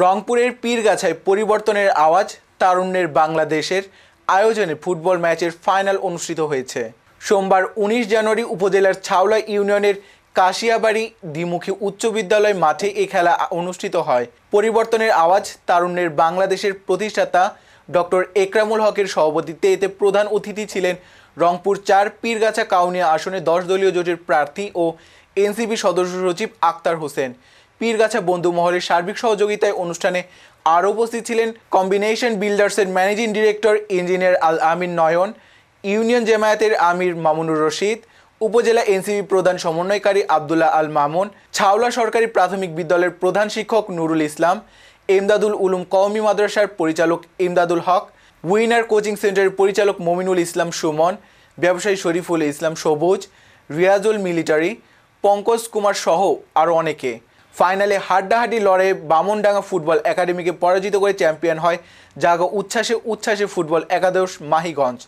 রংপুরের পীরগাছায় পরিবর্তনের আওয়াজ তারুণ্যের বাংলাদেশের আয়োজনে ফুটবল ম্যাচের ফাইনাল অনুষ্ঠিত হয়েছে। সোমবার ১৯ জানুয়ারি উপজেলার ছাওলা ইউনিয়নের কাশিয়াবাড়ি দ্বিমুখী উচ্চ বিদ্যালয় মাঠে এই খেলা অনুষ্ঠিত হয়। পরিবর্তনের আওয়াজ তারুণ্যের বাংলাদেশের প্রতিষ্ঠাতা ডক্টর একরামুল হকের সভাপতিত্বে এতে প্রধান অতিথি ছিলেন রংপুর ৪ পীরগাছা কাউনিয়া আসনে ১০ দলীয় জোটের প্রার্থী ও এনসিপি সদস্য সচিব আক্তার হোসেন। পীরগাছা বন্ধু মহলের সার্বিক সহযোগিতায় অনুষ্ঠানে আরও উপস্থিত ছিলেন কম্বিনেশন বিল্ডার্সের ম্যানেজিং ডিরেক্টর ইঞ্জিনিয়ার আল আমিন নয়ন, ইউনিয়ন জামায়াতের আমির মামুনুর রশিদ, উপজেলা এনসিপি প্রধান সমন্বয়কারী আবদুল্লাহ আল মামুন, ছাওলা সরকারি প্রাথমিক বিদ্যালয়ের প্রধান শিক্ষক নুরুল ইসলাম, এমদাদুল উলুম কওমি মাদ্রাসার পরিচালক ইমদাদুল হক, উইনার কোচিং সেন্টারের পরিচালক মমিনুল ইসলাম সুমন, ব্যবসায়ী শরীফুল ইসলাম সবুজ, রিয়াজুল মিলিটারি, পঙ্কজ কুমার সহ আরও অনেকে। ফাইনালে হাড্ডাহাড্ডি লড়াইয়ে বামনডাঙ্গা ফুটবল একাডেমিকে পরাজিত করে চ্যাম্পিয়ন হয় জাগো উচ্ছ্বাসে ফুটবল একাদশ মাহিগঞ্জ।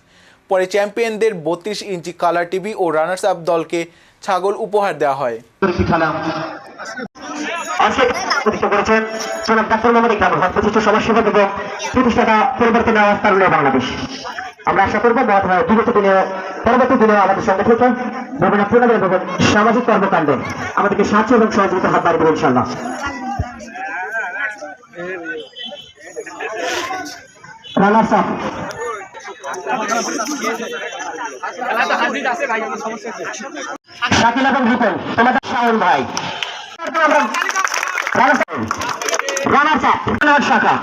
পরে চ্যাম্পিয়নদের ৩২ ইঞ্চি কালার টিভি ও রানার্স আপ দলকে ছাগল উপহার দেওয়া হয়। আমরা আশা করবো পরবর্তী দিনে আমাদের সঙ্গে থেকে বিভিন্ন প্রোগ্রাম এবং সামাজিক কর্মকাণ্ডে আমাদেরকে সাহায্য এবং সহযোগিতা হাত বাড়িয়ে দেবো ইনশাল্লাহ। রানার্স আপ শাকিল এবং রিপন, তোমাদের শাওন ভাই, রানার্স আপ শাখা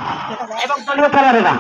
এবং দলীয় খেলোয়াড়েরা।